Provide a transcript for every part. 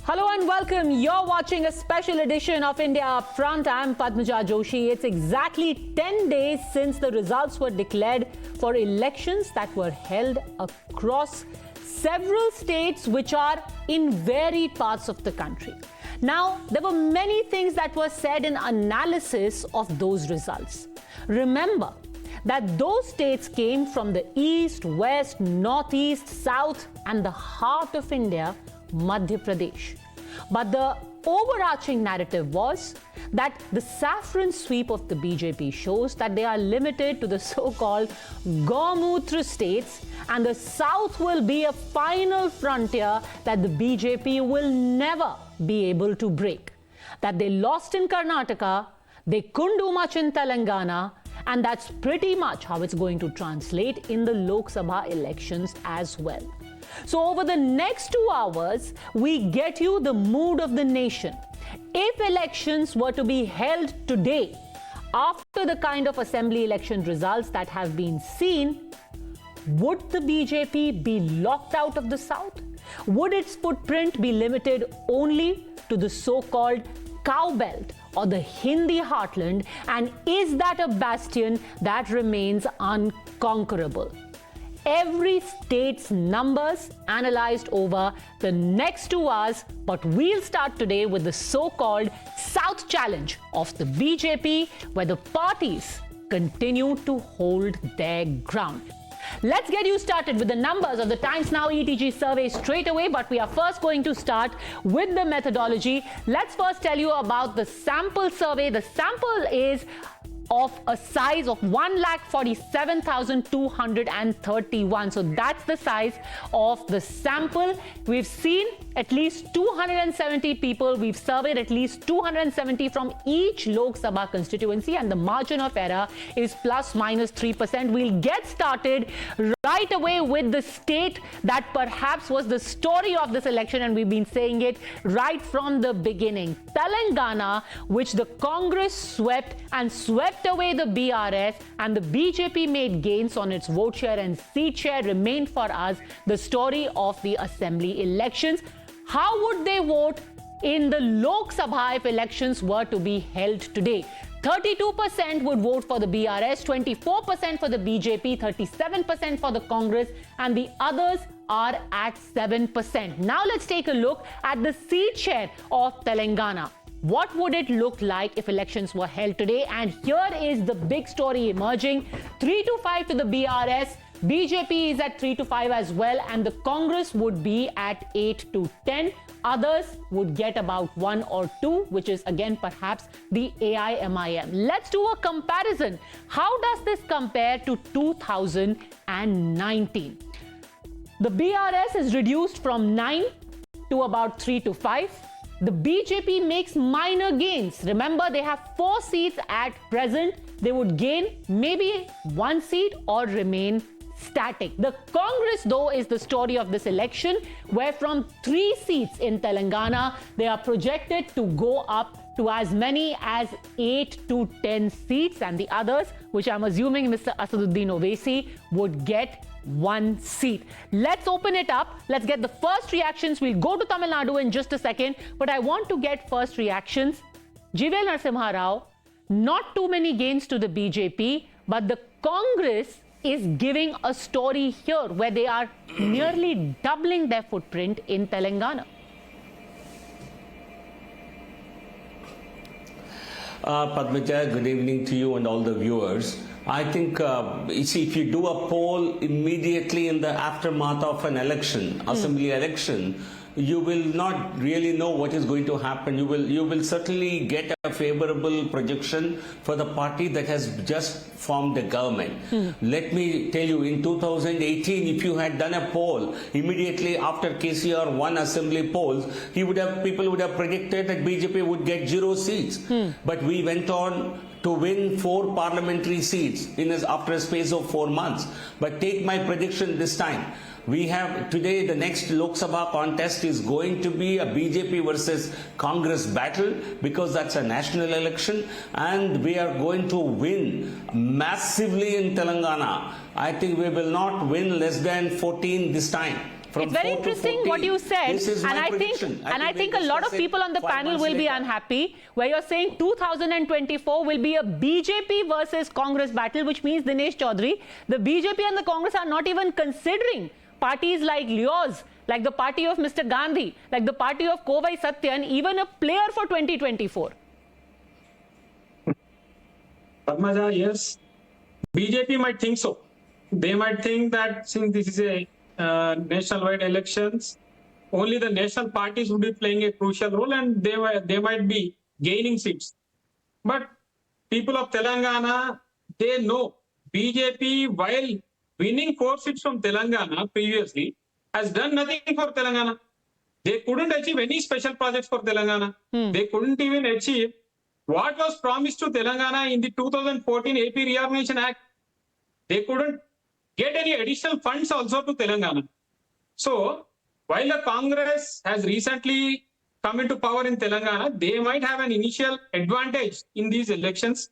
Hello and welcome. You're watching a special edition of India Upfront. I'm Padmaja Joshi. It's exactly 10 days since the results were declared for elections that were held across several states which are in varied parts of the country. Now, there were many things that were said in analysis of those results. Remember that those states came from the east, west, northeast, south and the heart of India, Madhya Pradesh. But the overarching narrative was that the saffron sweep of the BJP shows that they are limited to the so-called Gaumutra states, and the south will be a final frontier that the BJP will never be able to break. That they lost in Karnataka, they couldn't do much in Telangana, and that's pretty much how it's going to translate in the Lok Sabha elections as well. So over the next 2 hours, we get you the mood of the nation. If elections were to be held today, after the kind of assembly election results that have been seen, would the BJP be locked out of the south? Would its footprint be limited only to the so-called cow belt or the Hindi heartland? And is that a bastion that remains unconquerable? Every state's numbers analyzed over the next 2 hours, but we'll start today with the so-called South Challenge of the BJP, where the parties continue to hold their ground. Let's get you started with the numbers of the Times Now ETG survey straight away, but we are first going to start with the methodology. Let's first tell you about the sample survey. The sample is of a size of 1,47,231. So that's the size of the sample. We've seen at least 270 people. We've surveyed at least 270 from each Lok Sabha constituency, and the margin of error is plus minus 3%. We'll get started right away with the state that perhaps was the story of this election, and we've been saying it right from the beginning. Telangana, which the Congress swept away the BRS, and the BJP made gains on its vote share and seat share, remained for us the story of the assembly elections. How would they vote in the Lok Sabha if elections were to be held today? 32% would vote for the BRS, 24% for the BJP, 37% for the Congress, and the others are at 7%. Now let's take a look at the seat share of Telangana. What would it look like if elections were held today? And here is the big story emerging. 3-5 to the BRS. BJP is at 3-5 as well, and the Congress would be at 8-10. Others would get about 1 or 2, which is again perhaps the AIMIM. Let's do a comparison. How does this compare to 2019? The BRS is reduced from 9 to about 3-5. The BJP makes minor gains. Remember, they have 4 seats at present. They would gain maybe 1 seat or remain static. The Congress, though, is the story of this election, where from 3 seats in Telangana, they are projected to go up to as many as 8 to 10 seats, and the others, which I'm assuming Mr. Asaduddin Owaisi, would get 1 seat. Let's open it up. Let's get the first reactions. We'll go to Tamil Nadu in just a second, but I want to get first reactions. Narasimha Rao, not too many gains to the BJP, but the Congress is giving a story here where they are nearly doubling their footprint in Telangana. Padmaja, good evening to you and all the viewers. I think, you see, if you do a poll immediately in the aftermath of an election, assembly election, you will not really know what is going to happen. You will certainly get a favorable projection for the party that has just formed the government. Let me tell you, in 2018, if you had done a poll immediately after KCR won assembly polls, people would have predicted that BJP would get 0 seats. But we went on to win 4 parliamentary seats after a space of 4 months. But take my prediction this time. We have today, the next Lok Sabha contest is going to be a BJP versus Congress battle, because that's a national election, and we are going to win massively in Telangana. I think we will not win less than 14 this time. from it's very 4 to interesting 14. what you said, This is and my I prediction. think a lot of people on the 5 panel months will be later. unhappy, where you're saying 2024 will be a BJP versus Congress battle, which means, Dinesh Chaudhary, the BJP and the Congress are not even considering parties like yours, like the party of Mr. Gandhi, like the party of Kovai Satyan, even a player for 2024. Padmaja, yes, BJP might think so. They might think that since this is a national-wide elections, only the national parties would be playing a crucial role, and they might be gaining seats. But people of Telangana, they know BJP, while winning 4 seats from Telangana previously, has done nothing for Telangana. They couldn't achieve any special projects for Telangana. They couldn't even achieve what was promised to Telangana in the 2014 AP Reorganization Act. They couldn't get any additional funds also to Telangana. So, while the Congress has recently come into power in Telangana, they might have an initial advantage in these elections.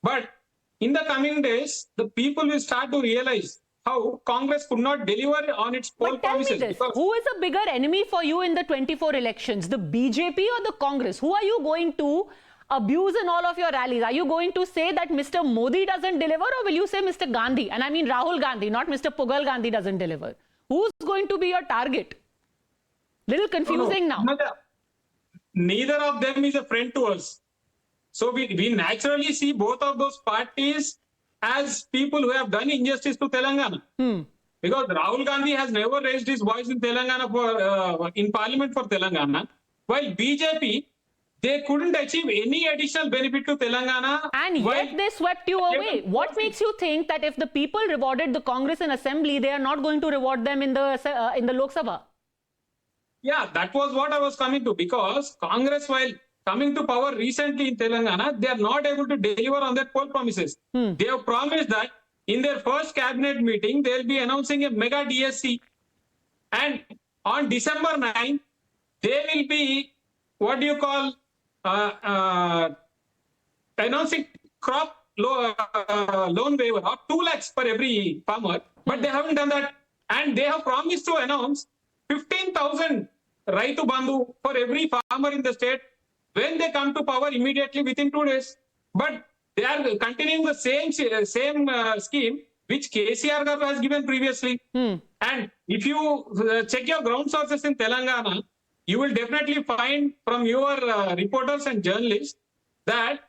But in the coming days, the people will start to realize how Congress could not deliver on its poll But tell me promises. this, who is a bigger enemy for you in the 24 elections, the BJP or the Congress? Who are you going to abuse in all of your rallies? Are you going to say that Mr. Modi doesn't deliver, or will you say Mr. Gandhi? And I mean Rahul Gandhi, not Mr. Pugal Gandhi doesn't deliver. Who's going to be your target? Little confusing now. Neither of them is a friend to us. So we naturally see both of those parties as people who have done injustice to Telangana. Because Rahul Gandhi has never raised his voice in Telangana for in Parliament for Telangana, while BJP, they couldn't achieve any additional benefit to Telangana. And yet they swept you away. What makes you think that if the people rewarded the Congress in Assembly, they are not going to reward them in the Lok Sabha? Yeah, that was what I was coming to. Because Congress, while coming to power recently in Telangana, they are not able to deliver on their poll promises. They have promised that in their first cabinet meeting, they will be announcing a mega DSC. And on December 9th, they will be, what do you call, announcing crop loan waiver of 2 lakhs for every farmer. But they haven't done that. And they have promised to announce 15,000 Raitu Bandhu for every farmer in the state when they come to power immediately within 2 days. But they are continuing the same scheme which KCR has given previously. And if you check your ground sources in Telangana, you will definitely find from your reporters and journalists that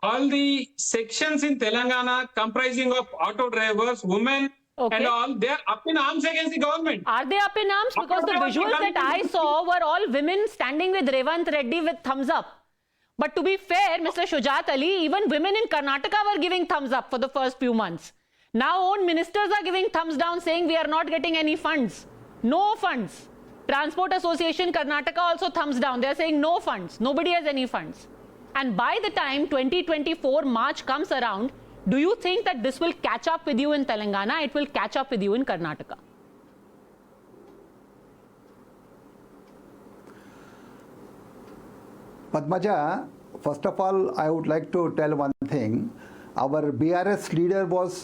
all the sections in Telangana comprising of auto drivers, women, and all, they are up in arms against the government. Are they up in arms? Because the visuals that I saw were all women standing with Revant Reddy with thumbs up. But to be fair, Mr. Shujat Ali, even women in Karnataka were giving thumbs up for the first few months. Now own ministers are giving thumbs down, saying we are not getting any funds. No funds. Transport Association Karnataka also thumbs down. They are saying no funds. Nobody has any funds. And by the time 2024 March comes around, do you think that this will catch up with you in Telangana? It will catch up with you in Karnataka? Padmaja, first of all, I would like to tell one thing. Our BRS leader was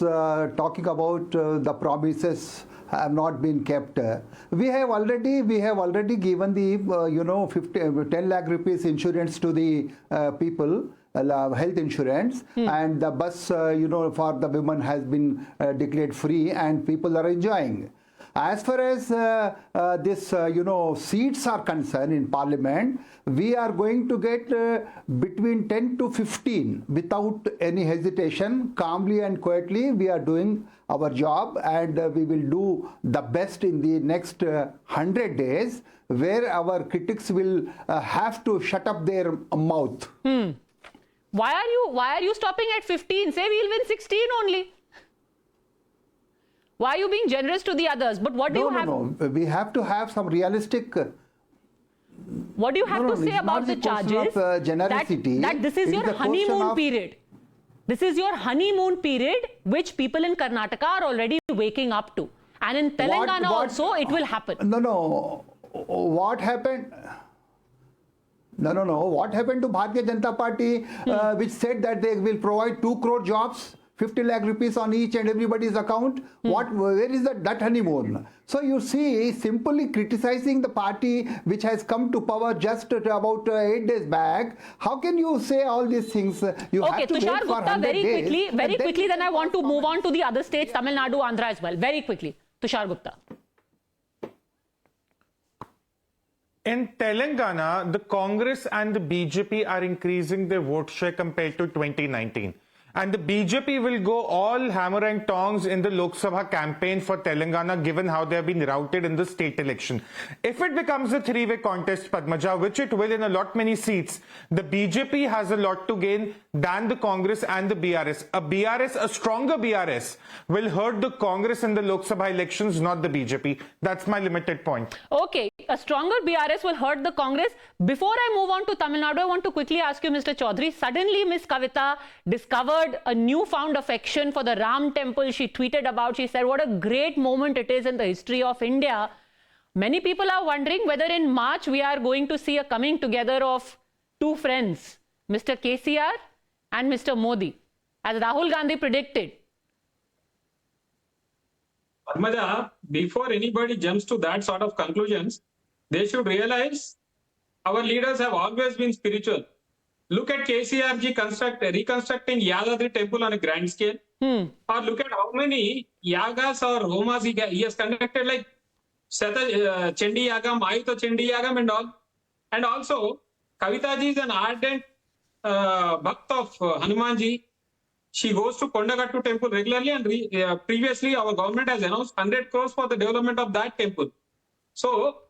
talking about the promises have not been kept. We have already given the 10 lakh rupees insurance to the people, health insurance, and the bus for the women has been declared free, and people are enjoying. As far as this seats are concerned in Parliament, we are going to get between 10 to 15 without any hesitation. Calmly and quietly we are doing our job, and we will do the best in the next 100 days, where our critics will have to shut up their mouth. Why are you stopping at 15? Say we'll win 16 only. Why are you being generous to the others? But what do you have? No, we have to have some realistic. What do you have to say about the charges? Generosity. That this is your honeymoon period. This is your honeymoon period, which people in Karnataka are already waking up to. And in Telangana also, it will happen. No. What happened? No. What happened to Bharatiya Janata Party, which said that they will provide 2 crore jobs 50 lakh rupees on each and everybody's account. Where is that honeymoon? So you see, simply criticizing the party which has come to power just about 8 days back, how can you say all these things? You Okay, have to Tushar wait for Gupta, 100 very days, quickly, then I want to move on to the other states, Tamil Nadu, Andhra as well. Very quickly, Tushar Gupta. In Telangana, the Congress and the BJP are increasing their vote share compared to 2019. And the BJP will go all hammer and tongs in the Lok Sabha campaign for Telangana, given how they have been routed in the state election. If it becomes a three-way contest, Padmaja, which it will in a lot many seats, the BJP has a lot to gain than the Congress and the BRS. A stronger BRS will hurt the Congress in the Lok Sabha elections, not the BJP. That's my limited point. Okay, a stronger BRS will hurt the Congress. Before I move on to Tamil Nadu, I want to quickly ask you, Mr. Chaudhary, suddenly Ms. Kavita discovered a newfound affection for the Ram temple. She tweeted about, she said, what a great moment it is in the history of India. Many people are wondering whether in March we are going to see a coming together of two friends, Mr. KCR and Mr. Modi, as Rahul Gandhi predicted. Padmaja, before anybody jumps to that sort of conclusions, they should realize our leaders have always been spiritual. Look at KCRG reconstructing Yadadri temple on a grand scale. Or look at how many yagas or homas he has conducted, like Chendi Yagam, Ayuta Chendi Yagam and all. And also, Kavitaji is an ardent bhakt of Hanumanji. She goes to Kondagattu temple regularly, and previously our government has announced 100 crores for the development of that temple. So,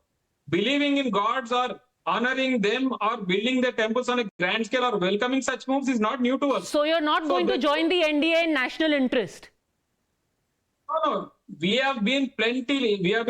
believing in gods or honoring them or building their temples on a grand scale or welcoming such moves is not new to us. So you're not going to join the NDA in national interest? No. We have been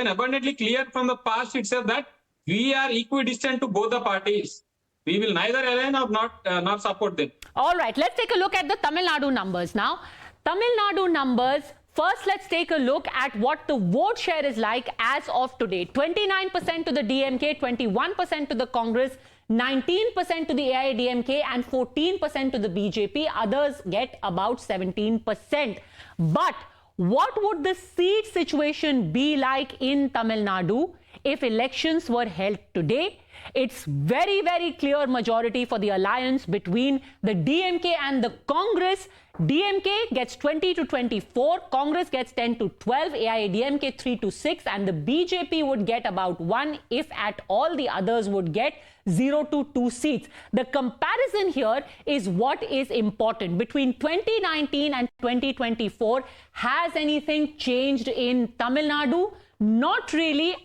abundantly clear from the past itself that we are equidistant to both the parties. We will neither align or not support them. All right, let's take a look at the Tamil Nadu numbers now. Tamil Nadu numbers. First, let's take a look at what the vote share is like as of today. 29% to the DMK, 21% to the Congress, 19% to the AIADMK and 14% to the BJP. Others get about 17%. But what would the seat situation be like in Tamil Nadu if elections were held today? It's very, very clear majority for the alliance between the DMK and the Congress. DMK gets 20 to 24, Congress gets 10 to 12, AIADMK 3 to 6, and the BJP would get about 1, if at all. The others would get 0 to 2 seats. The comparison here is what is important. Between 2019 and 2024, has anything changed in Tamil Nadu? Not really.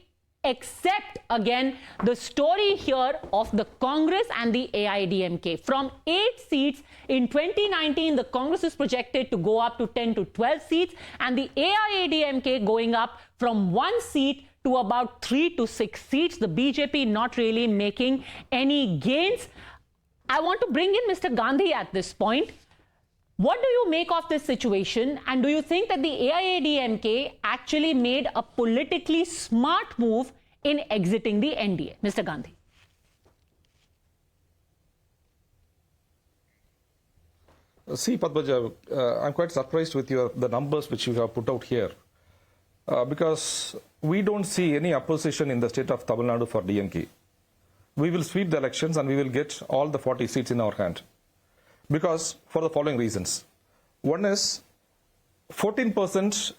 Except, again, the story here of the Congress and the AIADMK. From 8 seats in 2019, the Congress is projected to go up to 10 to 12 seats, and the AIADMK going up from 1 seat to about 3 to 6 seats. The BJP not really making any gains. I want to bring in Mr. Gandhi at this point. What do you make of this situation, and do you think that the AIADMK actually made a politically smart move in exiting the NDA? Mr. Gandhi. See, Padmaja, I'm quite surprised with the numbers which you have put out here, because we don't see any opposition in the state of Tamil Nadu for DMK. We will sweep the elections and we will get all the 40 seats in our hand. Because for the following reasons. One is 14%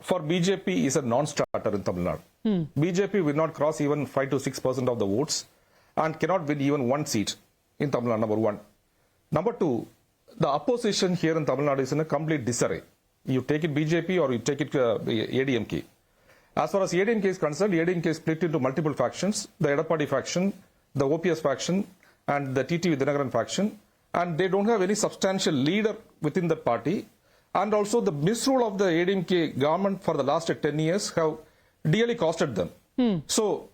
for BJP is a non-starter in Tamil Nadu. BJP will not cross even 5 to 6% of the votes and cannot win even 1 seat in Tamil Nadu, number one. Number two, the opposition here in Tamil Nadu is in a complete disarray. You take it BJP or you take it ADMK. As far as ADMK is concerned, ADMK is split into multiple factions, the Edapadi faction, the OPS faction and the TT Vidyanagaran faction. And they don't have any substantial leader within the party. And also the misrule of the ADMK government for the last 10 years have dearly costed them. So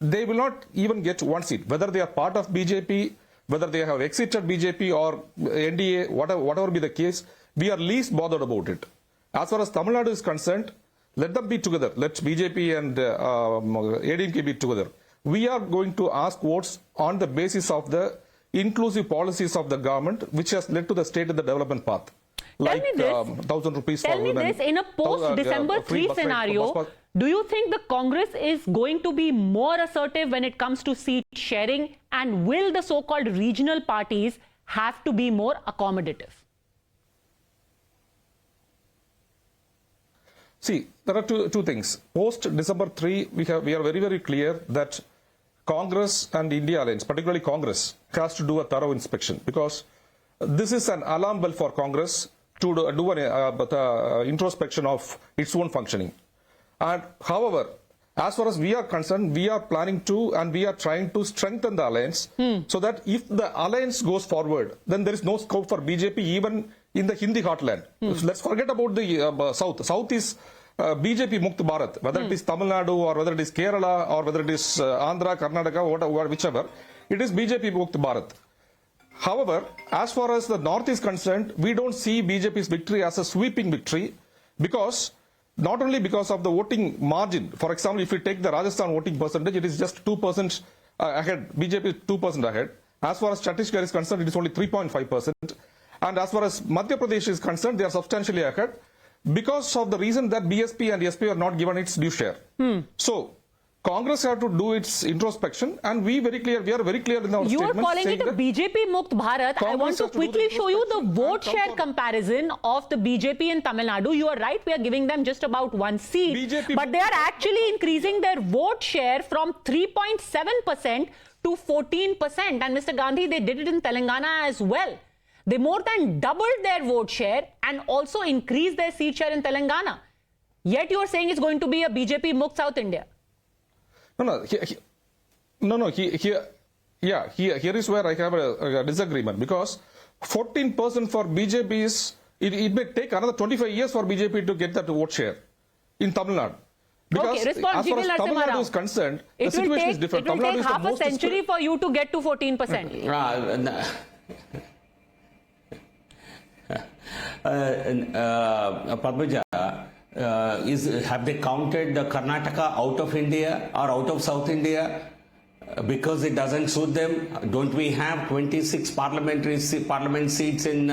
they will not even get 1 seat. Whether they are part of BJP, whether they have exited BJP or NDA, whatever be the case, we are least bothered about it. As far as Tamil Nadu is concerned, let them be together. Let BJP and ADMK be together. We are going to ask votes on the basis of the inclusive policies of the government, which has led to the state of the development path. like me this. 1,000 rupees for Tell me women. this, in a post-December 3 scenario, do you think the Congress is going to be more assertive when it comes to seat sharing? And will the so-called regional parties have to be more accommodative? See, there are two things. Post-December 3, we are very, very clear that Congress and India Alliance, particularly Congress, has to do a thorough inspection, because this is an alarm bell for Congress to do an introspection of its own functioning. And however, as far as we are concerned, we are planning to and we are trying to strengthen the alliance so that if the alliance goes forward, then there is no scope for BJP even in the Hindi heartland. Let's forget about the South. South is BJP Mukt Bharat, whether it is Tamil Nadu or whether it is Kerala or whether it is Andhra, Karnataka, whichever, it is BJP Mukt Bharat. However, as far as the North is concerned, we don't see BJP's victory as a sweeping victory, because not only because of the voting margin. For example, if you take the Rajasthan voting percentage, it is just 2% ahead. BJP is 2% ahead. As far as Chhattisgarh is concerned, it is only 3.5%. And as far as Madhya Pradesh is concerned, they are substantially ahead because of the reason that BSP and SP are not given its due share. So, Congress have to do its introspection, and we are very clear in our statement. You are calling it a BJP Mukt Bharat. Congress I want to has to quickly show you the vote come share forward. comparison of the BJP in Tamil Nadu. You are right, we are giving them just about one seat. BJP but they are actually increasing their vote share from 3.7% to 14%. And Mr. Gandhi, they did it in Telangana as well. They more than doubled their vote share and also increased their seat share in Telangana. Yet you are saying it's going to be a BJP Mukt South India. Here is where I have a disagreement, because 14% for BJP is, it may take another 25 years for BJP to get that vote share in Tamil Nadu. Because okay, respond, as far as Tamil Nadu is concerned, the situation is different. It will take half a century for you to get to 14%. Padmaja, have they counted the Karnataka out of India or out of South India because it doesn't suit them? Don't we have 26 parliament seats in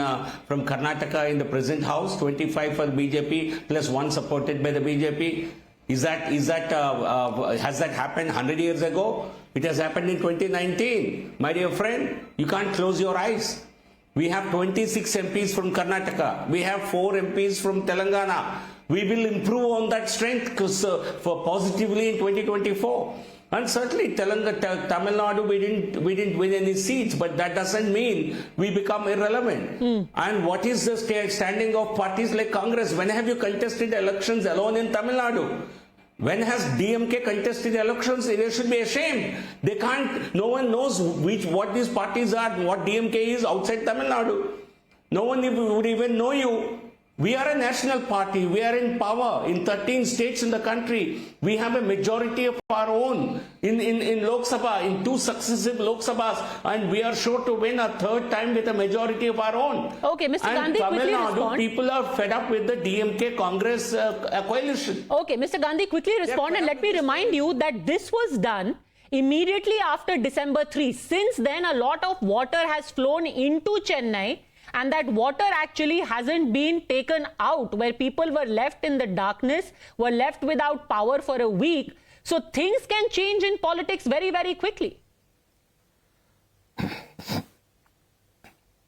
from Karnataka in the present house, 25 for the BJP plus 1 supported by the BJP? Has that happened 100 years ago? It has happened in 2019. My dear friend, you can't close your eyes. We have 26 MPs from Karnataka. We have 4 MPs from Telangana. We will improve on that strength for positively in 2024. And certainly Tamil Nadu, we didn't win any seats, but that doesn't mean we become irrelevant. And what is the standing of parties like Congress? When have you contested elections alone in Tamil Nadu? When has DMK contested elections? They should be ashamed. They can't, no one knows what these parties are, what DMK is outside Tamil Nadu. No one would even know you. We are a national party. We are in power in 13 states in the country. We have a majority of our own in Lok Sabha, in 2 successive Lok Sabhas, and we are sure to win a 3rd time with a majority of our own. Okay, Mr. And Gandhi, Tamil quickly Nadu, respond. people are fed up with the DMK Congress coalition. Okay, Mr. Gandhi, quickly respond, and let me remind you that this was done immediately after December 3. Since then, a lot of water has flown into Chennai, and that water actually hasn't been taken out, where people were left in the darkness, were left without power for a week. So things can change in politics very, very quickly.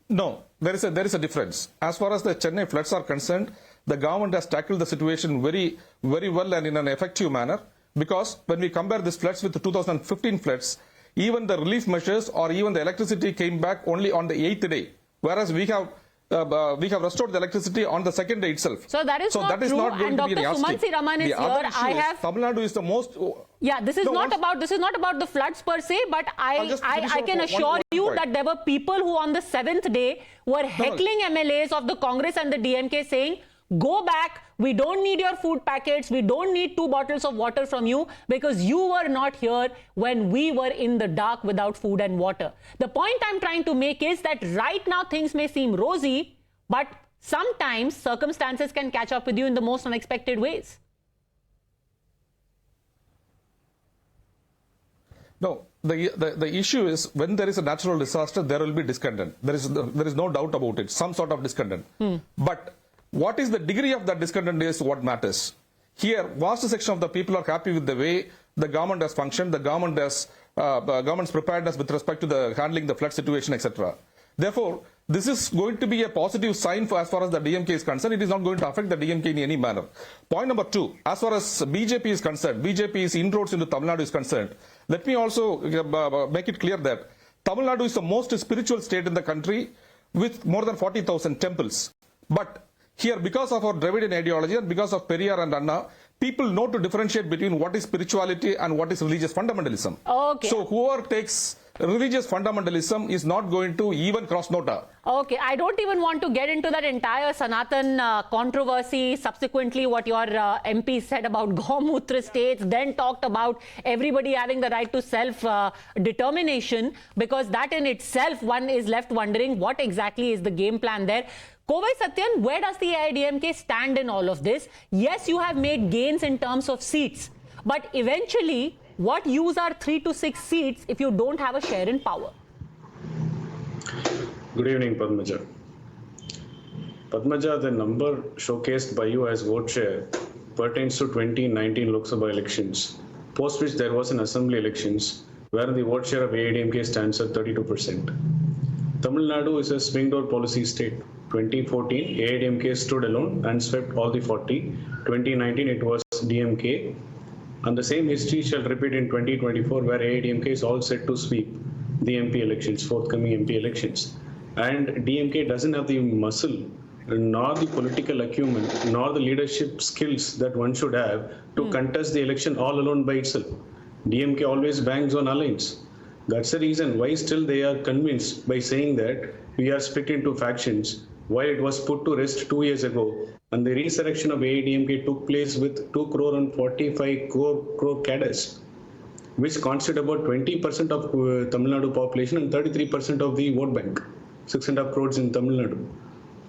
No, there is a difference. As far as the Chennai floods are concerned, the government has tackled the situation very, very well and in an effective manner, because when we compare these floods with the 2015 floods, even the relief measures or even the electricity came back only on the 8th day. Whereas we have restored the electricity on the 2nd day itself. So that is not true. And Dr. Sumansi Raman is here. Tamil Nadu is the most. Yeah, this is not about the floods per se, but I can assure you that there were people who on the 7th day were heckling MLAs of the Congress and the DMK saying, go back, we don't need your food packets, we don't need 2 bottles of water from you because you were not here when we were in the dark without food and water. The point I'm trying to make is that right now things may seem rosy, but sometimes circumstances can catch up with you in the most unexpected ways. No, the issue is when there is a natural disaster, there will be discontent. There is no doubt about it, some sort of discontent. But what is the degree of that discontent is what matters. Here, vast section of the people are happy with the way the government has functioned, the government has government's preparedness with respect to the handling the flood situation, etc. Therefore, this is going to be a positive sign for as far as the DMK is concerned. It is not going to affect the DMK in any manner. Point number 2, as far as BJP is concerned, BJP's inroads into Tamil Nadu is concerned. Let me also make it clear that Tamil Nadu is the most spiritual state in the country with more than 40,000 temples. But here, because of our Dravidian ideology and because of Periyar and Anna, people know to differentiate between what is spirituality and what is religious fundamentalism. Okay. So whoever takes religious fundamentalism is not going to even cross nota. Okay, I don't even want to get into that entire Sanatan controversy. Subsequently, what your MP said about Gaumutra states, then talked about everybody having the right to self-determination, because that in itself, one is left wondering what exactly is the game plan there. Kovai Satyan, where does the AIADMK stand in all of this? Yes, you have made gains in terms of seats, but eventually, what use are 3 to 6 seats if you don't have a share in power? Good evening, Padmaja. Padmaja, the number showcased by you as vote share pertains to 2019 Lok Sabha elections, post which there was an assembly elections where the vote share of AIADMK stands at 32%. Tamil Nadu is a swing door policy state. 2014, AIADMK stood alone and swept all the 40. 2019, it was DMK. And the same history shall repeat in 2024, where AIADMK is all set to sweep the MP elections, forthcoming MP elections. And DMK doesn't have the muscle, nor the political acumen, nor the leadership skills that one should have to contest the election all alone by itself. DMK always bangs on alliance. That's the reason why still they are convinced by saying that we are split into factions, while it was put to rest 2 years ago. And the resurrection of AIADMK took place with 2 crore and 45 crore cadres, which constitute about 20% of Tamil Nadu population and 33% of the vote bank, 6.5 crores in Tamil Nadu.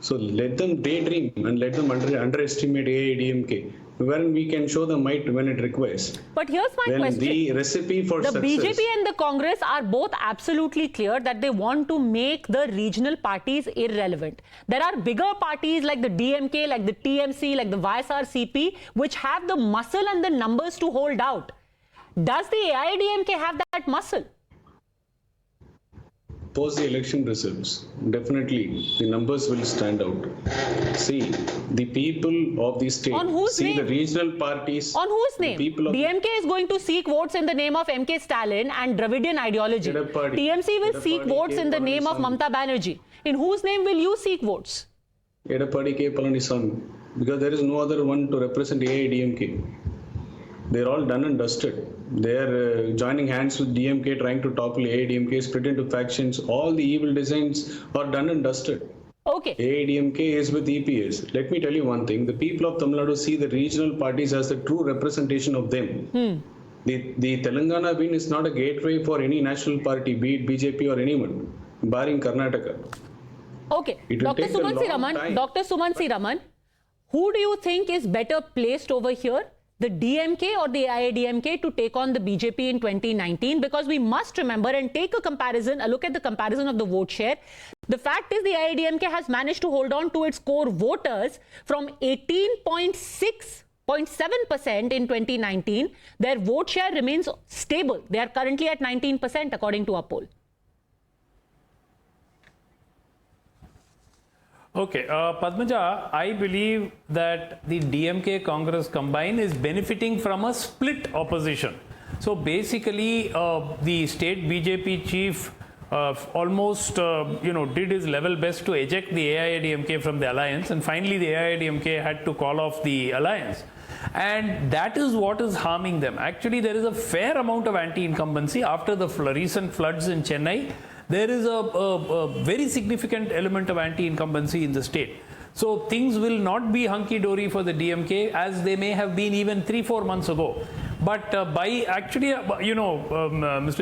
So let them daydream and let them underestimate AIADMK, wherein we can show the might when it requires. But here's my question. The recipe for the success. BJP and the Congress are both absolutely clear that they want to make the regional parties irrelevant. There are bigger parties like the DMK, like the TMC, like the YSRCP, which have the muscle and the numbers to hold out. Does the AIADMK have that muscle? Post the election results, definitely the numbers will stand out. See, the people of the state, On whose see name? the regional parties. On whose name? People of DMK is going to seek votes in the name of MK Stalin and Dravidian ideology. TMC will seek votes in the name of Mamata Banerjee. In whose name will you seek votes? Edapadi K. Palaniswamy, because there is no other one to represent AIADMK. They're all done and dusted. They're joining hands with DMK, trying to topple AIADMK, split into factions. All the evil designs are done and dusted. Okay. AIADMK is with EPS. Let me tell you one thing. The people of Tamil Nadu see the regional parties as the true representation of them. The Telangana win is not a gateway for any national party, be it BJP or anyone, barring Karnataka. Okay. It will Dr. take a Suman long Raman, time. Dr. Suman Raman, who do you think is better placed over here? The DMK or the AIADMK to take on the BJP in 2019? Because we must remember and take a comparison, a look at the comparison of the vote share. The fact is the AIADMK has managed to hold on to its core voters from 18.7% in 2019. Their vote share remains stable. They are currently at 19% according to our poll. Okay, Padmaja, I believe that the DMK Congress combined is benefiting from a split opposition. So basically, the state BJP chief almost, did his level best to eject the AIADMK from the alliance, and finally the AIADMK had to call off the alliance. And that is what is harming them. Actually, there is a fair amount of anti-incumbency after the recent floods in Chennai. There is a very significant element of anti-incumbency in the state. So things will not be hunky-dory for the DMK as they may have been even 3-4 months ago. But Mr.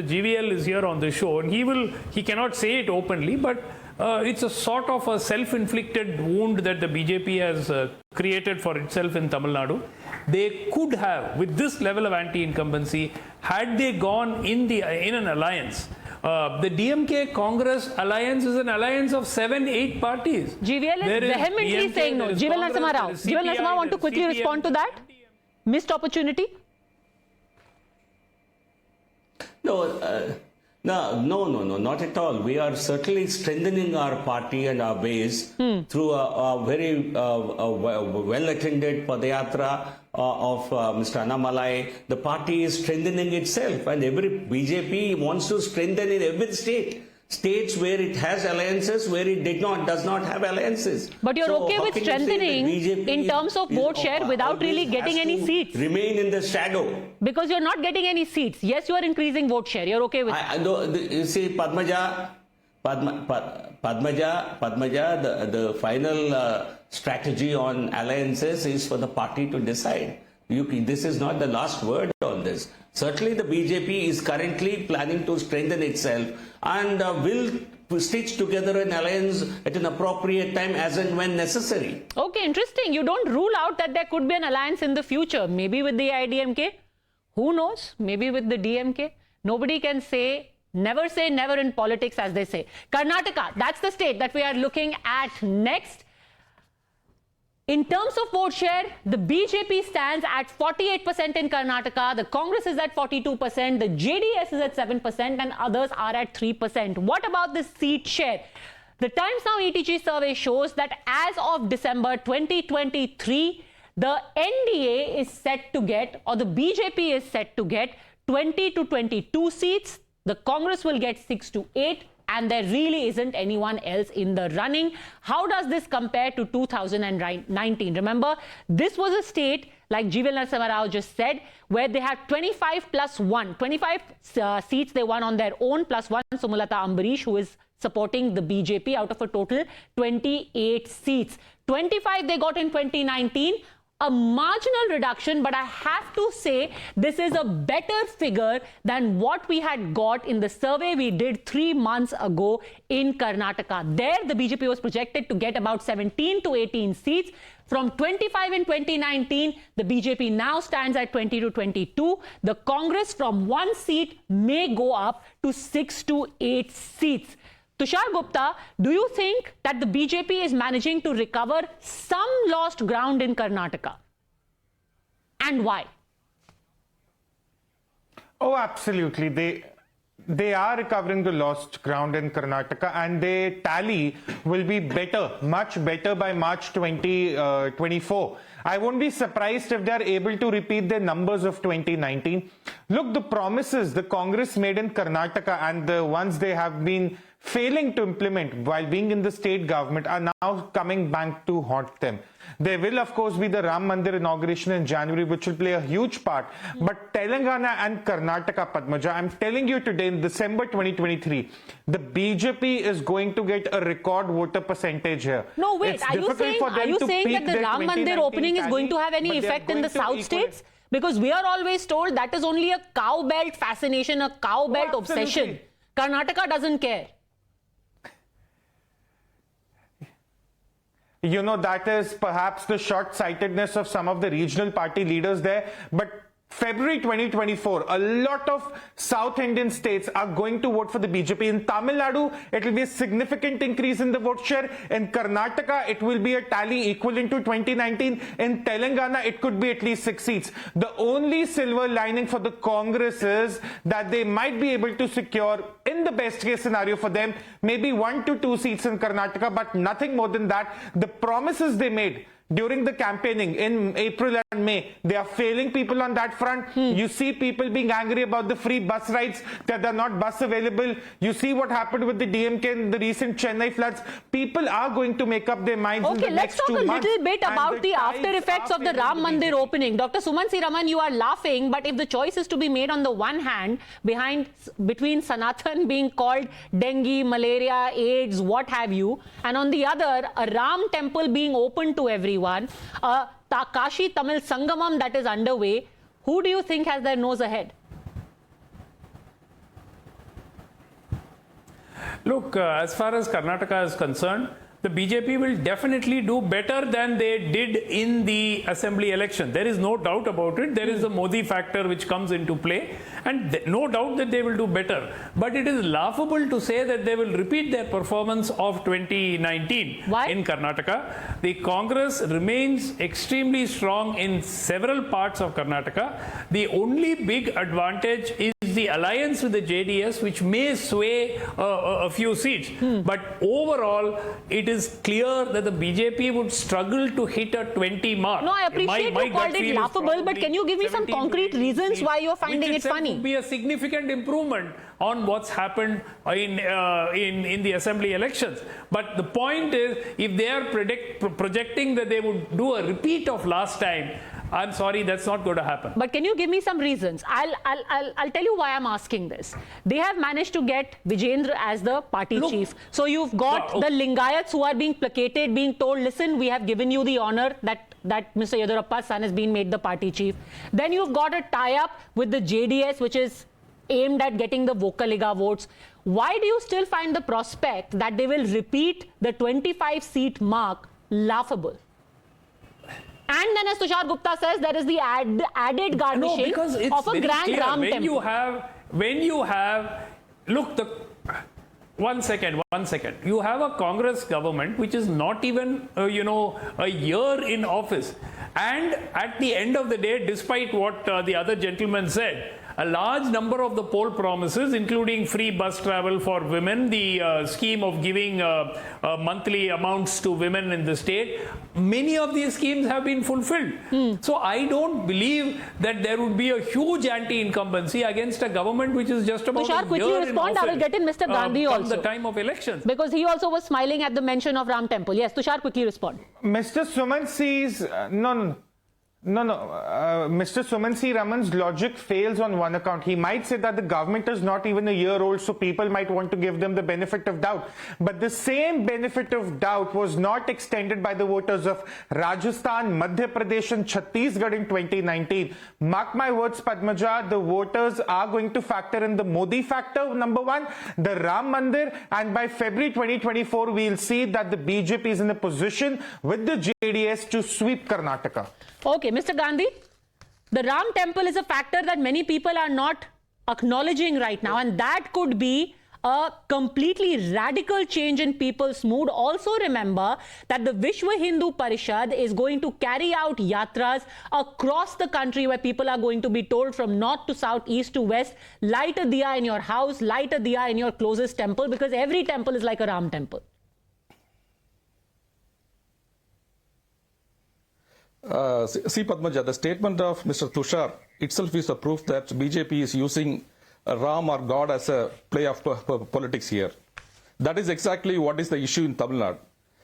GVL is here on the show, and he cannot say it openly, but it's a sort of a self-inflicted wound that the BJP has created for itself in Tamil Nadu. they could have, with this level of anti-incumbency, had they gone in an alliance. The DMK Congress alliance is an alliance of 7-8 parties. GVL is vehemently saying no. GVL Narasimha Rao. GVL Narasimha, want to quickly respond to that? Missed opportunity? No, not at all. We are certainly strengthening our party and our base through a very well-attended Padayatra of Mr. Annamalai. The party is strengthening itself, and every BJP wants to strengthen in every state. States where it has alliances, where it does not have alliances. But you're So okay how with can you say strengthening that BJP in terms of vote share without really always getting has any to seats? Remain in the shadow. Because you're not getting any seats. Yes, you are increasing vote share. You're okay with I know, you see, Padmaja, the final strategy on alliances is for the party to decide. This is not the last word on this. Certainly, the BJP is currently planning to strengthen itself and will stitch together an alliance at an appropriate time as and when necessary. Okay, interesting. You don't rule out that there could be an alliance in the future. Maybe with the AIADMK. Who knows? Maybe with the DMK. Nobody can say never in politics, as they say. Karnataka, that's the state that we are looking at next. In terms of vote share, the BJP stands at 48% in Karnataka, the Congress is at 42%, the JDS is at 7%, and others are at 3%. What about the seat share? The Times Now ETG survey shows that as of December 2023, the NDA is set to get, or the BJP is set to get 20 to 22 seats. The Congress will get 6 to 8. And there really isn't anyone else in the running. How does this compare to 2019? Remember, this was a state, like GVL Narasimha Rao just said, where they had 25 plus 1. 25 seats they won on their own, plus 1 Sumalata Ambarish, who is supporting the BJP, out of a total 28 seats. 25 they got in 2019. A marginal reduction, but I have to say this is a better figure than what we had got in the survey we did 3 months ago in Karnataka. There, the BJP was projected to get about 17 to 18 seats. From 25 in 2019, the BJP now stands at 20 to 22. The Congress from 1 seat may go up to 6 to 8 seats. Tushar Gupta, do you think that the BJP is managing to recover some lost ground in Karnataka? And why? Oh, absolutely. They are recovering the lost ground in Karnataka, and their tally will be better, much better by March 2024. I won't be surprised if they are able to repeat their numbers of 2019. Look, the promises the Congress made in Karnataka and the ones they have been failing to implement while being in the state government are now coming back to haunt them. There will, of course, be the Ram Mandir inauguration in January, which will play a huge part. But Telangana and Karnataka, Padmaja, I'm telling you today, in December 2023, the BJP is going to get a record voter percentage here. No, wait, are you saying that the Ram Mandir opening is going to have any effect in the South states? Because we are always told that is only a cow belt fascination, a cow belt obsession. Karnataka doesn't care. You know, that is perhaps the short-sightedness of some of the regional party leaders there. But February 2024, a lot of South Indian states are going to vote for the BJP. In Tamil Nadu, it will be a significant increase in the vote share. In Karnataka, it will be a tally equivalent to 2019. In Telangana, it could be at least 6 seats. The only silver lining for the Congress is that they might be able to secure, in the best case scenario for them, maybe 1 to 2 seats in Karnataka, but nothing more than that. The promises they made during the campaigning in April and May, they are failing people on that front. You see people being angry about the free bus rides, that they're not bus available. You see what happened with the DMK in the recent Chennai floods. People are going to make up their minds in the next 2 months. Okay, let's talk a little bit about the after effects of the Ram Mandir opening. Dr. Suman C. Raman, you are laughing, but if the choice is to be made on the one hand, between Sanatan being called dengue, malaria, AIDS, what have you, and on the other, a Ram temple being open to everyone, Kashi Tamil Sangamam that is underway, who do you think has their nose ahead? Look, as far as Karnataka is concerned, the BJP will definitely do better than they did in the assembly election. There is no doubt about it. There is the Modi factor which comes into play, and no doubt that they will do better. But it is laughable to say that they will repeat their performance of 2019 in Karnataka. The Congress remains extremely strong in several parts of Karnataka. The only big advantage is the alliance with the JDS, which may sway a few seats. But overall, it is clear that the BJP would struggle to hit a 20 mark. No, I appreciate you called it laughable, but can you give me some concrete reasons why you're finding it funny? It would be a significant improvement on what's happened in the assembly elections. But the point is, if they are projecting that they would do a repeat of last time, I'm sorry, that's not going to happen. But can you give me some reasons? I'll tell you why I'm asking this. They have managed to get Vijendra as the party chief. So you've got the Lingayats who are being placated, being told, listen, we have given you the honor that Mr. Yediyurappa's son has been made the party chief. Then you've got a tie-up with the JDS, which is aimed at getting the Vokaliga votes. Why do you still find the prospect that they will repeat the 25-seat mark laughable? And then, as Tushar Gupta says, there is the added garnishing of a grand Ram temple. When you have, look, one second. You have a Congress government which is not even, a year in office. And at the end of the day, despite what the other gentleman said, a large number of the poll promises, including free bus travel for women, the scheme of giving monthly amounts to women in the state, many of these schemes have been fulfilled. So I don't believe that there would be a huge anti-incumbency against a government which is just about Tushar, quickly respond. I will get in Mr. Gandhi also. From the time of elections. Because he also was smiling at the mention of Ram Temple. Yes, Tushar, quickly respond. Mr. Suman sees... Mr. Suman C. Raman's logic fails on one account. He might say that the government is not even a year old, so people might want to give them the benefit of doubt. But the same benefit of doubt was not extended by the voters of Rajasthan, Madhya Pradesh and Chhattisgarh in 2019. Mark my words, Padmaja, the voters are going to factor in the Modi factor, number one, the Ram Mandir, and by February 2024, we'll see that the BJP is in a position with the JDS to sweep Karnataka. Okay, Mr. Gandhi, the Ram temple is a factor that many people are not acknowledging right now, and that could be a completely radical change in people's mood. Also remember that the Vishwa Hindu Parishad is going to carry out yatras across the country where people are going to be told from north to south, east to west, light a diya in your house, light a diya in your closest temple, because every temple is like a Ram temple. See, Padmaja, the statement of Mr. Tushar itself is a proof that BJP is using Ram or God as a play of politics here. That is exactly what is the issue in Tamil Nadu.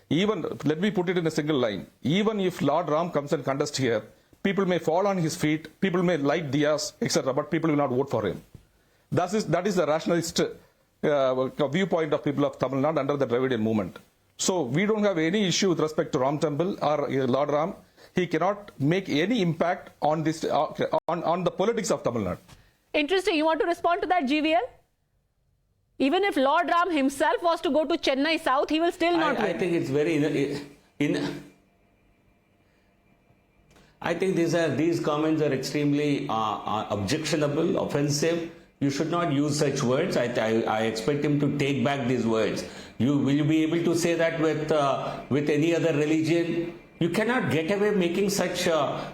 Even, let me put it in a single line, even if Lord Ram comes and contests here, people may fall on his feet, people may light diyas, etc., but people will not vote for him. That is the rationalist viewpoint of people of Tamil Nadu under the Dravidian movement. So we don't have any issue with respect to Ram Temple or Lord Ram. He cannot make any impact on this on the politics of Tamil Nadu. Interesting. You want to respond to that, GVL? Even if Lord Ram himself was to go to Chennai South, he will still not win. I think it's very I think these comments are extremely objectionable, offensive. You should not use such words. I expect him to take back these words. Will you be able to say that with any other religion? You cannot get away making such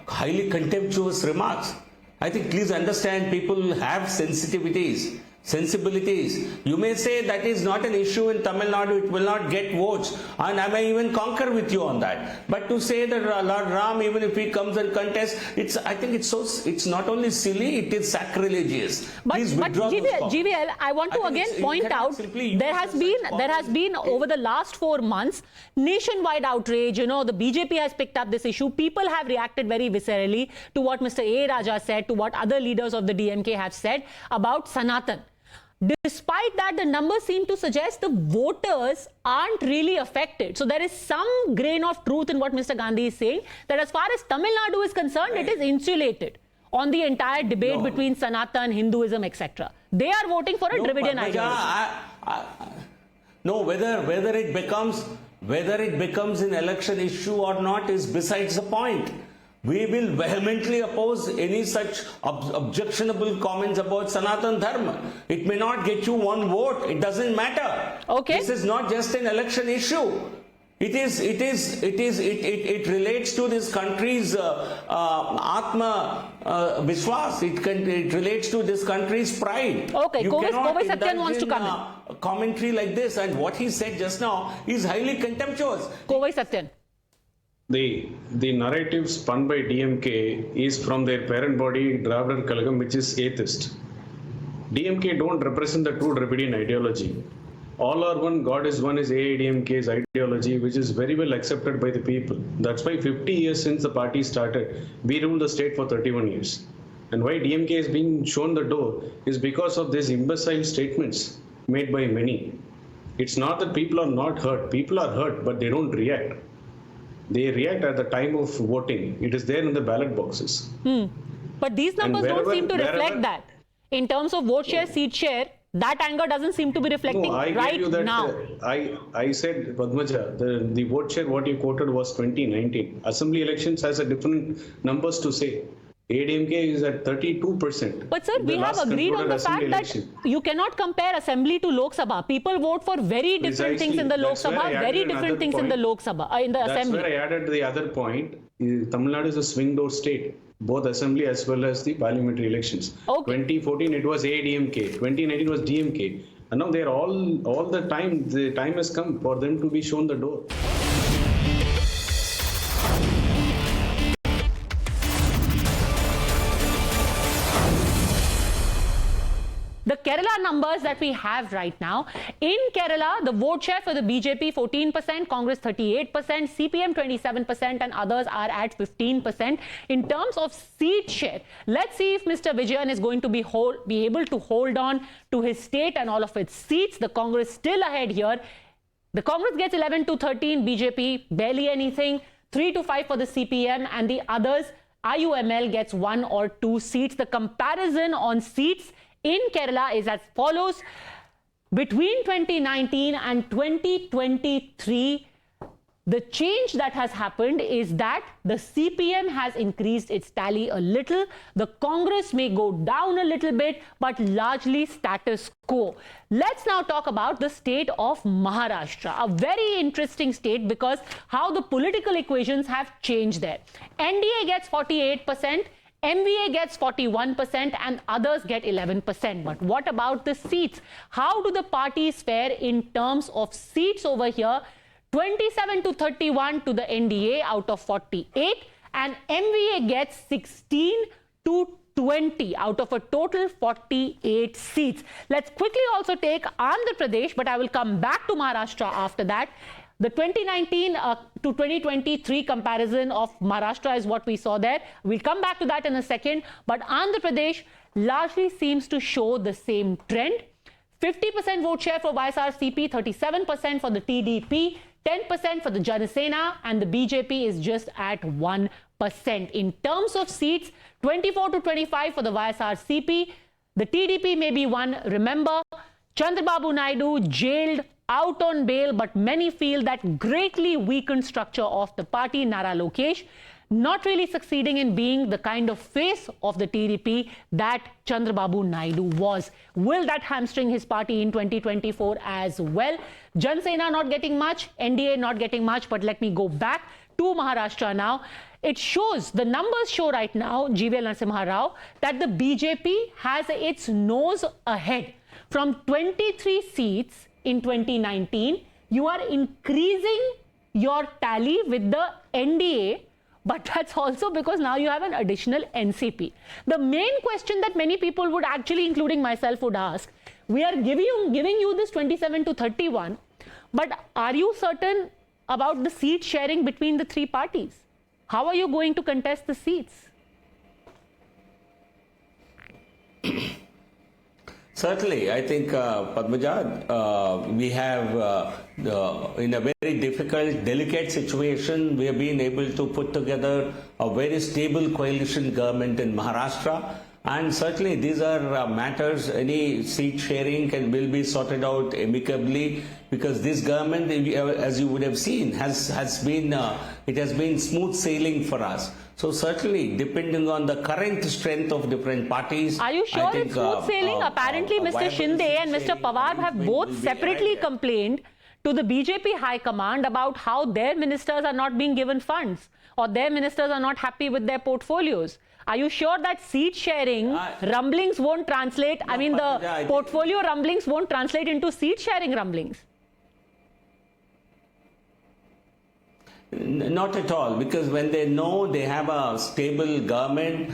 highly contemptuous remarks. I think please understand, people have sensitivities, sensibilities. You may say that is not an issue in Tamil Nadu, it will not get votes, and I may even concur with you on that. But to say that Lord Ram, even if he comes and contests, I think it's not only silly, it is sacrilegious. But GVL, I want to again point out, there has been over the last 4 months nationwide outrage. You know, the BJP has picked up this issue. People have reacted very viscerally to what Mr. A. Raja said, to what other leaders of the DMK have said about Sanatan. Despite that, the numbers seem to suggest the voters aren't really affected. So there is some grain of truth in what Mr. Gandhi is saying, that as far as Tamil Nadu is concerned, it is insulated on the entire debate between Sanatan, Hinduism, etc. They are voting for a Dravidian ideology. No, whether it becomes Whether it becomes an election issue or not is besides the point. We will vehemently oppose any such objectionable comments about Sanatan Dharma. It may not get you one vote. It doesn't matter. Okay. This is not just an election issue. It relates to this country's Atma Vishwas. It relates to this country's pride. Okay, You Kovai cannot Satyan wants to indulge come in a commentary like this, and what he said just now is highly contemptuous. Kovai Satyan. The narrative spun by DMK is from their parent body, Dravidar Kalagam, which is atheist. DMK don't represent the true Dravidian ideology. All are one, God is one is AIADMK's ideology, which is very well accepted by the people. That's why 50 years since the party started, we ruled the state for 31 years. And why DMK is being shown the door is because of these imbecile statements made by many. It's not that people are not hurt. People are hurt, but they don't react. They react at the time of voting. It is there in the ballot boxes. But these numbers don't seem to reflect that. In terms of vote share, seat share, that anger doesn't seem to be reflecting right now. I said, Padmaja, the vote share what you quoted was 2019. Assembly elections has a different numbers to say. AIADMK is at 32%. But sir, we have agreed on the fact that you cannot compare Assembly to Lok Sabha. People vote for very different things in the Lok Sabha, very different things in the Lok Sabha, in the Assembly. That's where I added the other point. Tamil Nadu is a swing door state, both Assembly as well as the parliamentary elections. Okay. 2014 it was AIADMK, 2019 was DMK. And now they're all the time has come for them to be shown the door. The Kerala numbers that we have right now, in Kerala, the vote share for the BJP 14%, Congress 38%, CPM 27% and others are at 15%. In terms of seat share, let's see if Mr. Vijayan is going to be able to hold on to his state and all of its seats. The Congress still ahead here. The Congress gets 11 to 13, BJP barely anything, 3 to 5 for the CPM and the others, IUML gets 1 or 2 seats. The comparison on seats in Kerala is as follows. Between 2019 and 2023, the change that has happened is that the CPM has increased its tally a little. The Congress may go down a little bit, but largely status quo. Let's now talk about the state of Maharashtra, a very interesting state because how the political equations have changed there. NDA gets 48%. MVA gets 41% and others get 11%. But what about the seats? How do the parties fare in terms of seats over here? 27 to 31 to the NDA out of 48 and MVA gets 16 to 20 out of a total 48 seats. Let's quickly also take Andhra Pradesh, but I will come back to Maharashtra after that. The 2019 to 2023 comparison of Maharashtra is what we saw there. We'll come back to that in a second. But Andhra Pradesh largely seems to show the same trend. 50% vote share for YSRCP, 37% for the TDP, 10% for the Janasena, and the BJP is just at 1%. In terms of seats, 24 to 25 for the YSRCP. The TDP may be one. Remember, Chandrababu Naidu jailed, out on bail, but many feel that greatly weakened structure of the party, Nara Lokesh, not really succeeding in being the kind of face of the TDP that Chandrababu Naidu was. Will that hamstring his party in 2024 as well? Janasena not getting much, NDA not getting much, but let me go back to Maharashtra now. It shows, the numbers show right now, GVL Narasimha Rao, that the BJP has its nose ahead. From 23 seats in 2019, you are increasing your tally with the NDA, but that's also because now you have an additional NCP. The main question that many people would actually, including myself, would ask, we are giving you this 27 to 31, but are you certain about the seat sharing between the three parties? How are you going to contest the seats? Certainly, I think, Padmaja, we have, in a very difficult, delicate situation, we have been able to put together a very stable coalition government in Maharashtra. And certainly these are matters, any seat sharing will be sorted out amicably, because this government, as you would have seen, has been smooth sailing for us. So certainly, depending on the current strength of different parties. Are you sure it's smooth sailing? Apparently, Mr. Shinde and Mr. Pawar have both separately complained to the BJP High Command about how their ministers are not being given funds, or their ministers are not happy with their portfolios. Are you sure that seat sharing rumblings won't translate? I mean, the portfolio rumblings won't translate into seat sharing rumblings? Not at all, because when they know they have a stable government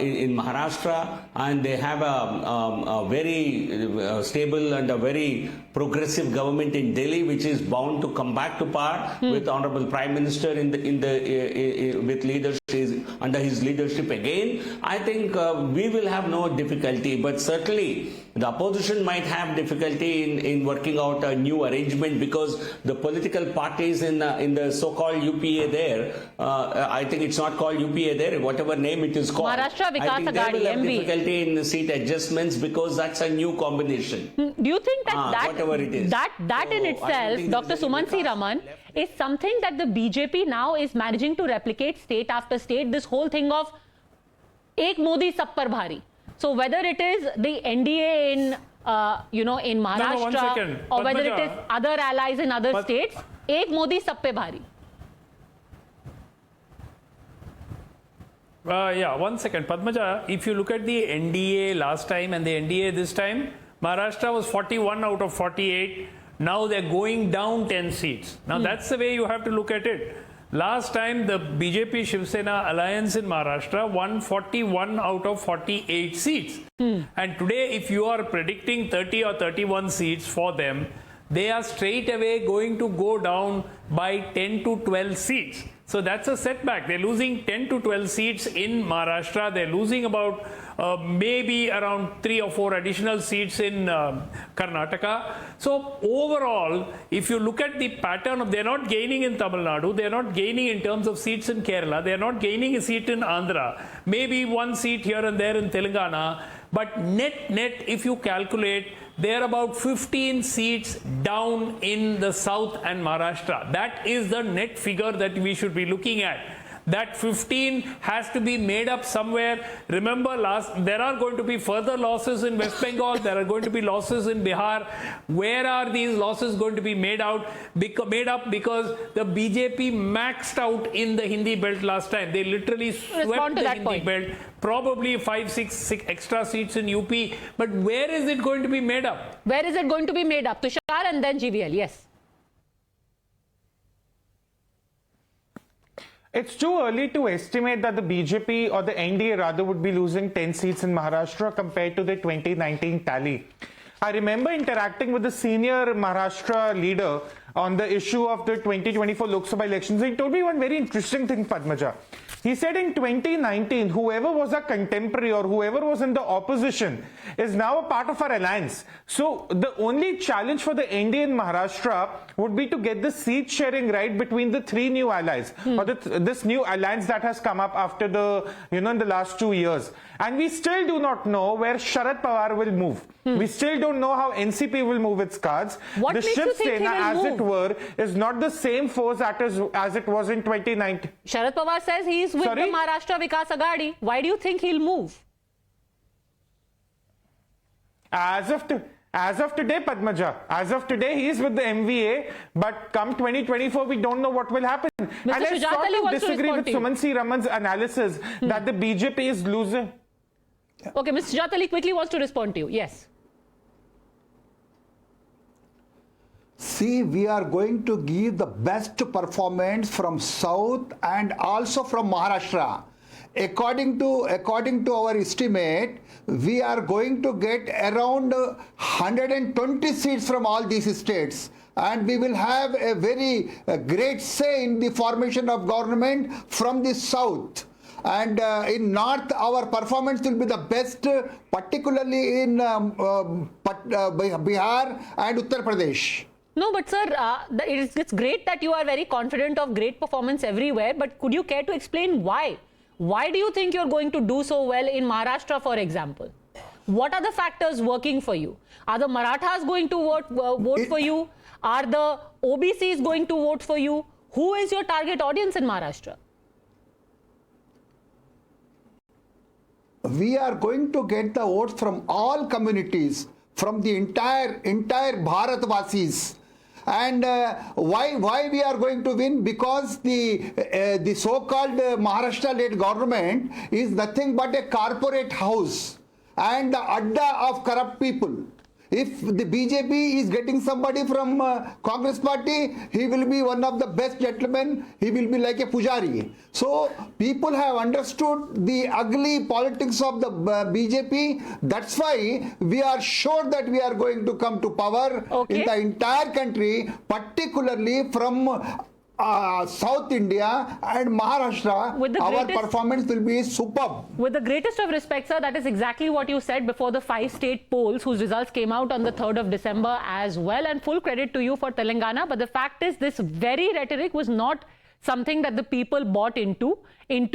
in Maharashtra, and they have a very stable and a very progressive government in Delhi, which is bound to come back to power with Honorable Prime Minister with leadership under his leadership again, I think we will have no difficulty. But certainly the opposition might have difficulty in working out a new arrangement, because the political parties in the so-called UPA there, I think it's not called UPA there, whatever name it is called. Maharashtra Vikas I think they will have Aghadi, difficulty in seat adjustments, because that's a new combination. Do you think that whatever it is. that in itself, Dr. Sumansi Raman, is something that the BJP now is managing to replicate state after state? This whole thing of Ek Modi Sab Par Bhari. So whether it is the NDA in in Maharashtra, or whether it is other allies in other states, Ek Modi Sab Pe Bhari. Yeah, 1 second. Padmaja, if you look at the NDA last time and the NDA this time, Maharashtra was 41 out of 48. Now they're going down 10 seats. Now that's the way you have to look at it. Last time the BJP Shiv Sena alliance in Maharashtra won 41 out of 48 seats. And today, if you are predicting 30 or 31 seats for them, they are straight away going to go down by 10 to 12 seats. So that's a setback. They're losing 10 to 12 seats in Maharashtra. They're losing about maybe around 3 or 4 additional seats in Karnataka. So overall, if you look at the pattern of, they're not gaining in Tamil Nadu, they're not gaining in terms of seats in Kerala, they're not gaining a seat in Andhra, maybe 1 seat here and there in Telangana. But net, if you calculate, they're about 15 seats down in the South and Maharashtra. That is the net figure that we should be looking at. That 15 has to be made up somewhere. Remember, there are going to be further losses in West Bengal. There are going to be losses in Bihar. Where are these losses going to be made up? Because the BJP maxed out in the Hindi belt last time. They literally swept the Hindi belt. Probably 5, 6 extra seats in UP. But where is it going to be made up? Where is it going to be made up? Tushar and then GVL. Yes. It's too early to estimate that the BJP, or the NDA rather, would be losing 10 seats in Maharashtra compared to the 2019 tally. I remember interacting with the senior Maharashtra leader on the issue of the 2024 Lok Sabha elections. He told me one very interesting thing, Padmaja. He said in 2019, whoever was a contemporary or whoever was in the opposition is now a part of our alliance. So the only challenge for the NDA in Maharashtra would be to get the seat sharing right between the 3 new allies, or this new alliance that has come up after the, in the last 2 years. And we still do not know where Sharad Pawar will move. We still don't know how NCP will move its cards. What the makes you Shiv think Sena, he will as move? it were, is not the same force as it was in 2019. Sharad Pawar says he is with the Maharashtra Vikas Aghadi. Why do you think he'll move? As of today, Padmaja, as of today, he is with the MVA, but come 2024, we don't know what will happen. And I sort of disagree with Sumansi Raman's analysis that the BJP is losing. Okay, Mr. Shujat Ali quickly wants to respond to you. Yes. See, we are going to give the best performance from South and also from Maharashtra. According to our estimate, we are going to get around 120 seats from all these states, and we will have a very great say in the formation of government from the South. And in North, our performance will be the best, particularly in Bihar and Uttar Pradesh. No, but sir, it's great that you are very confident of great performance everywhere, but could you care to explain why? Why do you think you're going to do so well in Maharashtra, for example? What are the factors working for you? Are the Marathas going to vote for you? Are the OBCs going to vote for you? Who is your target audience in Maharashtra? We are going to get the votes from all communities, from the entire Bharatvasis. And why we are going to win? Because the so-called Maharashtra-led government is nothing but a corporate house and the adda of corrupt people. If the BJP is getting somebody from Congress party, he will be one of the best gentlemen. He will be like a pujari. So people have understood the ugly politics of the BJP. That's why we are sure that we are going to come to power in the entire country, particularly from South India and Maharashtra. Our performance will be superb. With the greatest of respect, sir, that is exactly what you said before the 5-state polls whose results came out on the 3rd of December as well. And full credit to you for Telangana. But the fact is, this very rhetoric was not something that the people bought into in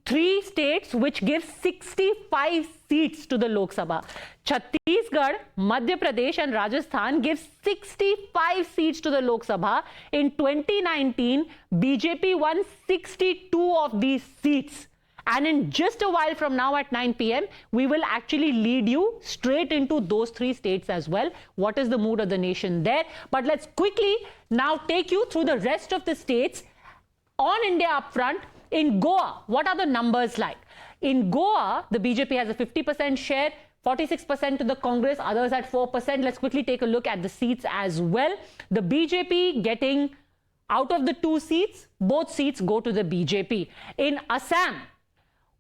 3 states which give 65 seats to the Lok Sabha. Chhattisgarh, Madhya Pradesh and Rajasthan give 65 seats to the Lok Sabha. In 2019, BJP won 62 of these seats. And in just a while from now at 9 p.m., we will actually lead you straight into those 3 states as well. What is the mood of the nation there? But let's quickly now take you through the rest of the states on India Upfront. In Goa, what are the numbers like? In Goa, the BJP has a 50% share, 46% to the Congress, others at 4%. Let's quickly take a look at the seats as well. The BJP getting out of the 2 seats, both seats go to the BJP. In Assam,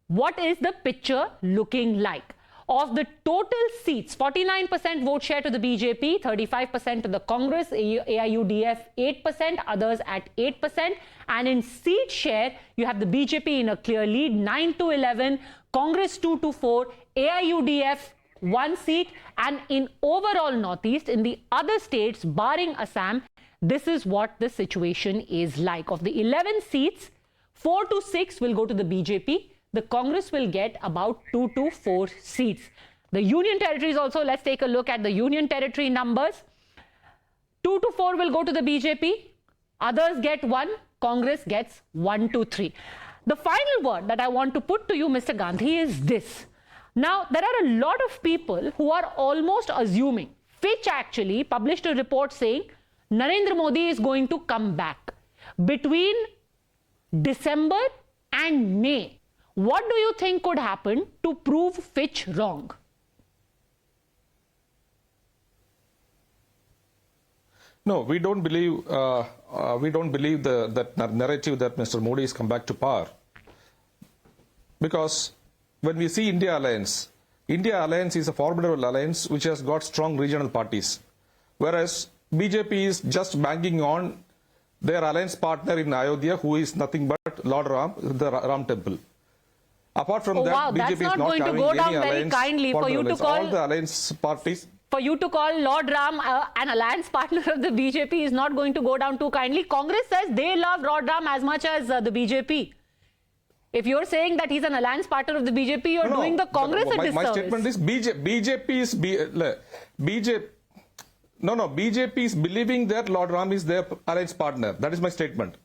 what is the picture looking like? Of the total seats, 49% vote share to the BJP, 35% to the Congress, AIUDF 8%, others at 8%. And in seat share, you have the BJP in a clear lead, 9-11, Congress 2-4, AIUDF 1 seat. And in overall Northeast, in the other states, barring Assam, this is what the situation is like. Of the 11 seats, 4 to 6 will go to the BJP. The Congress will get about 2 to 4 seats. The Union Territories also, let's take a look at the Union Territory numbers. 2 to 4 will go to the BJP. Others get 1. Congress gets 1 to 3. The final word that I want to put to you, Mr. Gandhi, is this. Now, there are a lot of people who are almost assuming. Fitch actually published a report saying Narendra Modi is going to come back between December and May. What do you think could happen to prove Fitch wrong? No, we don't believe that narrative that Mr. Modi has come back to power. Because when we see India Alliance is a formidable alliance which has got strong regional parties. Whereas BJP is just banking on their alliance partner in Ayodhya, who is nothing but Lord Ram, the Ram temple. Apart from that, BJP is not having any alliance kindly for you to call all the alliance parties. For you to call Lord Ram an alliance partner of the BJP is not going to go down too kindly. Congress says they love Lord Ram as much as the BJP. If you're saying that he's an alliance partner of the BJP, you're doing the Congress a disservice. My statement is BJP is believing that Lord Ram is their alliance partner. That is my statement.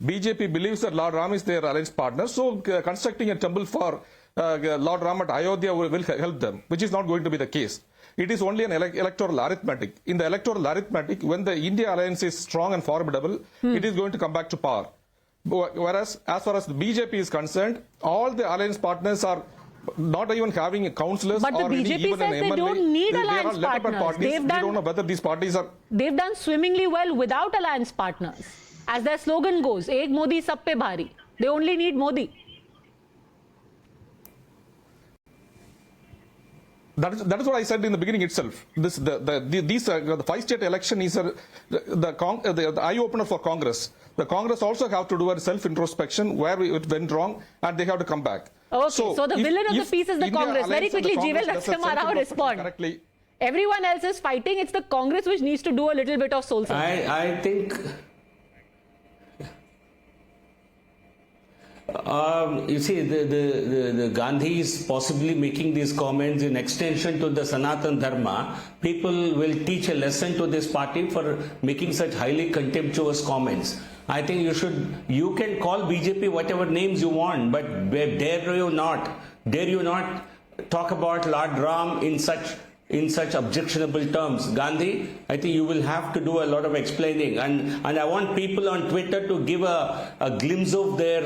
BJP believes that Lord Ram is their alliance partner, so constructing a temple for Lord Ram at Ayodhya will help them, which is not going to be the case. It is only an electoral arithmetic. In the electoral arithmetic, when the India alliance is strong and formidable, it is going to come back to power. Whereas, as far as the BJP is concerned, all the alliance partners are not even having councillors but or the BJP even says an MLA. They don't need alliance partners. Parties. We don't know whether these parties are... They've done swimmingly well without alliance partners. As their slogan goes, Ek Modi sab pe bhari. They only need Modi. That is what I said in the beginning itself. The 5-state election is the eye-opener for Congress. The Congress also have to do a self-introspection where it went wrong and they have to come back. Okay, so the villain of the piece is the Congress. Very quickly, Narasimha Rao respond. Correctly. Everyone else is fighting. It's the Congress which needs to do a little bit of soul searching. I think... You see, the Gandhi is possibly making these comments in extension to the Sanatan Dharma. People will teach a lesson to this party for making such highly contemptuous comments. I think you can call BJP whatever names you want, but dare you not talk about Lord Ram in such objectionable terms. Gandhi, I think you will have to do a lot of explaining, and I want people on Twitter to give a glimpse of their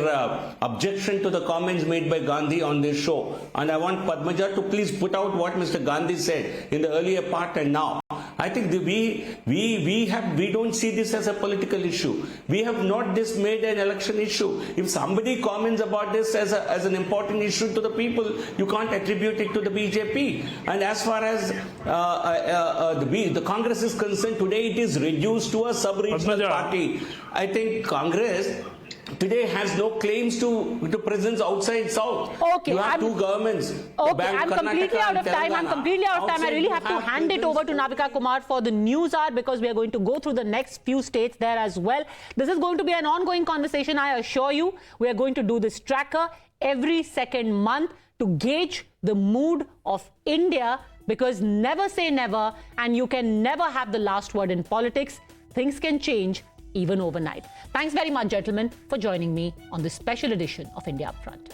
objection to the comments made by Gandhi on this show. And I want Padmaja to please put out what Mr. Gandhi said in the earlier part and now. I think we don't see this as a political issue. We have not this made an election issue. If somebody comments about this as an important issue to the people, you can't attribute it to the BJP. And as far as the Congress is concerned, today it is reduced to a sub-regional Padmaja. party. I think Congress today has no claims to presence outside South. Okay, you have two governments. Okay, I'm completely out of time. I really have to hand it over to Navika Kumar for the news hour, because we are going to go through the next few states there as well. This is going to be an ongoing conversation, I assure you. We are going to do this tracker every second month to gauge the mood of India, because never say never, and you can never have the last word in politics. Things can change even overnight. Thanks very much, gentlemen, for joining me on this special edition of India Upfront.